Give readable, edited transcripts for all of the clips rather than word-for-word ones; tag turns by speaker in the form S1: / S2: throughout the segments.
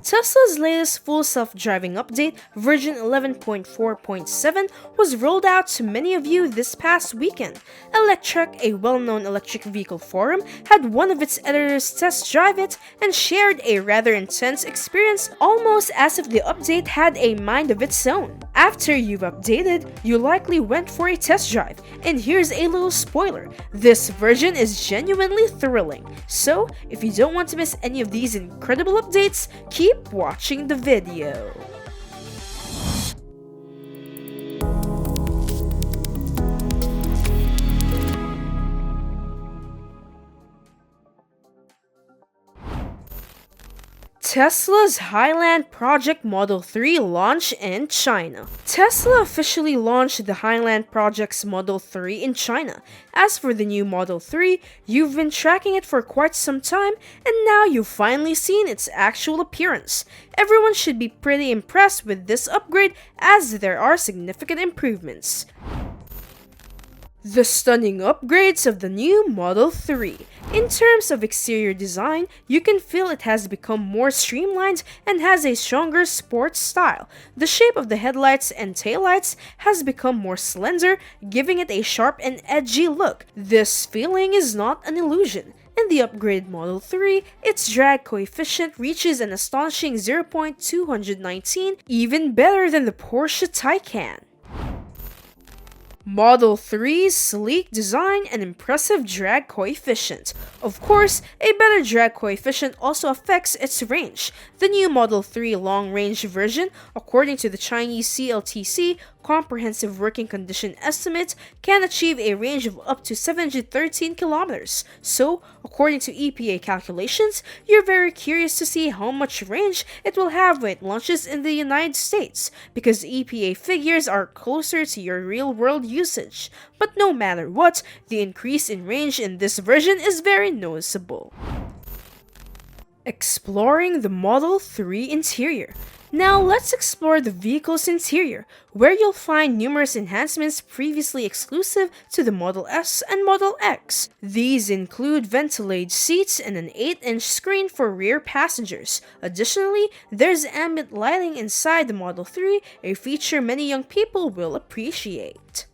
S1: Tesla's latest full self-driving update, version 11.4.7, was rolled out to many of you this past weekend. ELECTREK, a well-known electric vehicle forum, had one of its editors test drive it and shared a rather intense experience, almost as if the update had a mind of its own. After you've updated, you likely went for a test drive, and here's a little spoiler: this version is genuinely thrilling. So, if you don't want to miss any of these incredible updates, keep watching the video. Tesla's Highland Project Model 3 launch in China. Tesla officially launched the Highland Project's Model 3 in China. As for the new Model 3, you've been tracking it for quite some time, and now you've finally seen its actual appearance. Everyone should be pretty impressed with this upgrade, as there are significant improvements. The stunning upgrades of the new Model 3. In terms of exterior design, you can feel it has become more streamlined and has a stronger sports style. The shape of the headlights and taillights has become more slender, giving it a sharp and edgy look. This feeling is not an illusion. In the upgraded Model 3, its drag coefficient reaches an astonishing 0.219, even better than the Porsche Taycan. Model 3's sleek design and impressive drag coefficient. Of course, a better drag coefficient also affects its range. The new Model 3 long-range version, according to the Chinese CLTC Comprehensive Working Condition Estimate, can achieve a range of up to 713 kilometers. So, according to EPA calculations, you're very curious to see how much range it will have when it launches in the United States, because EPA figures are closer to your real-world usage. But no matter what, the increase in range in this version is very noticeable. Exploring the Model 3 interior. Now let's explore the vehicle's interior, where you'll find numerous enhancements previously exclusive to the Model S and Model X. These include ventilated seats and an 8-inch screen for rear passengers. Additionally, there's ambient lighting inside the Model 3, a feature many young people will appreciate.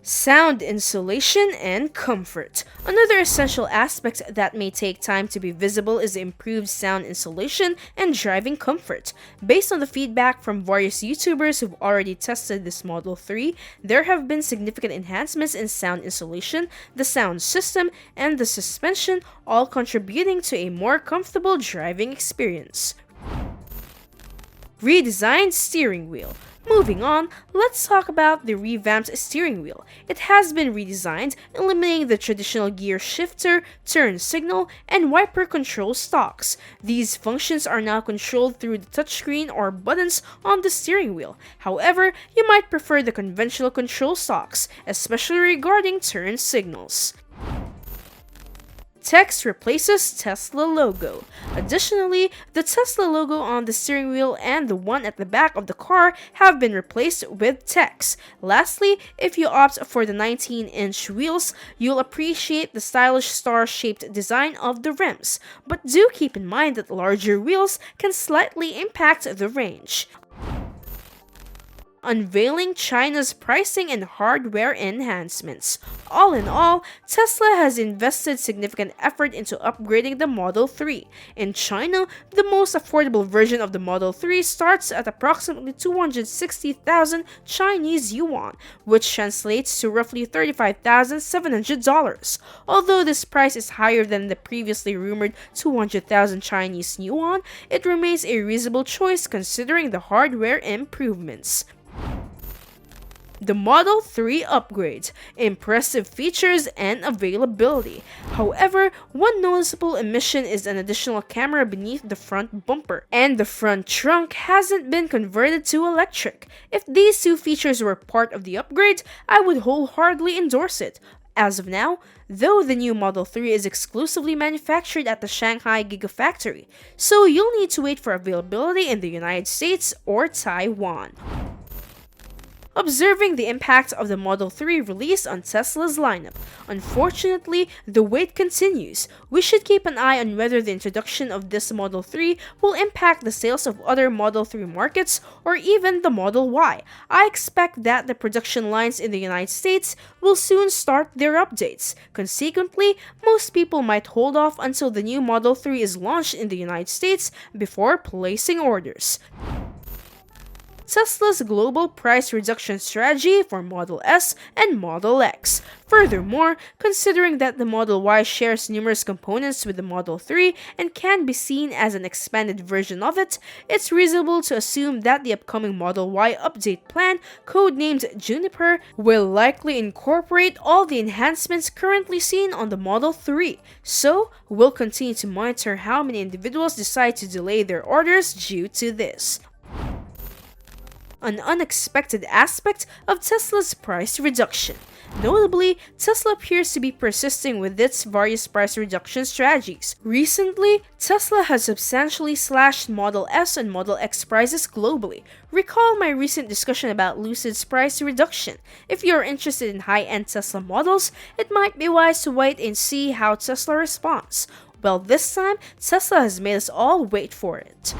S1: Sound insulation and comfort. Another essential aspect that may take time to be visible is improved sound insulation and driving comfort. Based on the feedback from various YouTubers who've already tested this Model 3, there have been significant enhancements in sound insulation, the sound system, and the suspension, all contributing to a more comfortable driving experience. Redesigned steering wheel. Moving on, let's talk about the revamped steering wheel. It has been redesigned, eliminating the traditional gear shifter, turn signal, and wiper control stalks. These functions are now controlled through the touchscreen or buttons on the steering wheel. However, you might prefer the conventional control stalks, especially regarding turn signals. Text replaces Tesla logo. Additionally, the Tesla logo on the steering wheel and the one at the back of the car have been replaced with text. Lastly, if you opt for the 19-inch wheels, you'll appreciate the stylish star-shaped design of the rims. But do keep in mind that larger wheels can slightly impact the range. Unveiling China's pricing and hardware enhancements. All in all, Tesla has invested significant effort into upgrading the Model 3. In China, the most affordable version of the Model 3 starts at approximately 260,000 Chinese yuan, which translates to roughly $35,700. Although this price is higher than the previously rumored 200,000 Chinese yuan, it remains a reasonable choice considering the hardware improvements. The Model 3 upgrades, impressive features and availability. However, one noticeable omission is an additional camera beneath the front bumper, and the front trunk hasn't been converted to electric. If these two features were part of the upgrade, I would wholeheartedly endorse it. As of now, though, the new Model 3 is exclusively manufactured at the Shanghai Gigafactory, so you'll need to wait for availability in the United States or Taiwan. observing the impact of the Model 3 release on Tesla's lineup. Unfortunately, the wait continues. We should keep an eye on whether the introduction of this Model 3 will impact the sales of other Model 3 markets or even the Model Y. I expect that the production lines in the United States will soon start their updates. Consequently, most people might hold off until the new Model 3 is launched in the United States before placing orders. Tesla's global price reduction strategy for Model S and Model X. Furthermore, considering that the Model Y shares numerous components with the Model 3 and can be seen as an expanded version of it, it's reasonable to assume that the upcoming Model Y update plan, codenamed Juniper, will likely incorporate all the enhancements currently seen on the Model 3. So, we'll continue to monitor how many individuals decide to delay their orders due to this. An unexpected aspect of Tesla's price reduction. Notably, Tesla appears to be persisting with its various price reduction strategies. Recently, Tesla has substantially slashed Model S and Model X prices globally. Recall my recent discussion about Lucid's price reduction. If you're interested in high-end Tesla models, it might be wise to wait and see how Tesla responds. Well, this time, Tesla has made us all wait for it.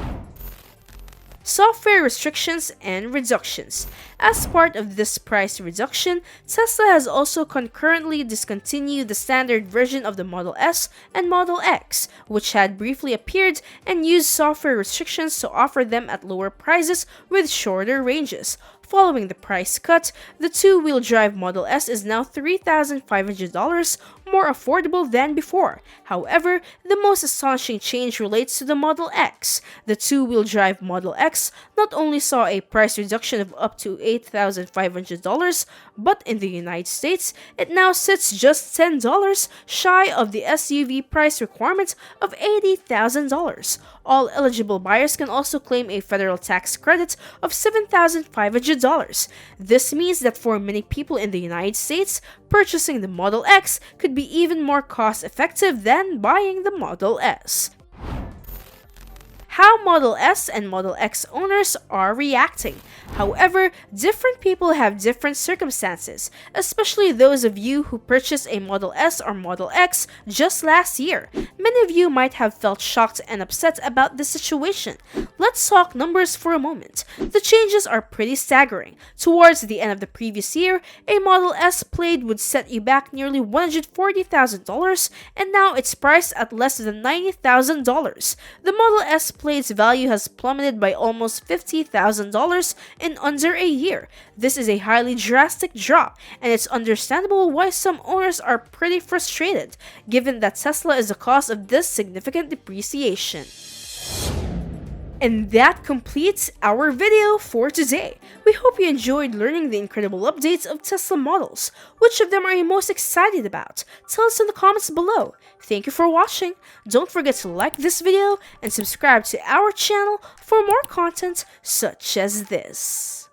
S1: Software restrictions and reductions. As part of this price reduction, Tesla has also concurrently discontinued the standard version of the Model S and Model X, which had briefly appeared, and used software restrictions to offer them at lower prices with shorter ranges. Following the price cut, the two-wheel drive Model S is now $3,500 more affordable than before. However, the most astonishing change relates to the Model X. The two-wheel drive Model X not only saw a price reduction of up to $8,500, but in the United States, it now sits just $10 shy of the SUV price requirement of $80,000. All eligible buyers can also claim a federal tax credit of $7,500. This means that for many people in the United States, purchasing the Model X could be even more cost-effective than buying the Model S. How Model S and Model X owners are reacting. However, different people have different circumstances, especially those of you who purchased a Model S or Model X just last year. Many of you might have felt shocked and upset about the situation. Let's talk numbers for a moment. The changes are pretty staggering. Towards the end of the previous year, a Model S Plaid would set you back nearly $140,000, and now it's priced at less than $90,000. The Model S Plaid's value has plummeted by almost $50,000 in under a year. This is a highly drastic drop, and it's understandable why some owners are pretty frustrated, given that Tesla is the cause of this significant depreciation. And that completes our video for today. We hope you enjoyed learning the incredible updates of Tesla models. Which of them are you most excited about? Tell us in the comments below. Thank you for watching. Don't forget to like this video and subscribe to our channel for more content such as this.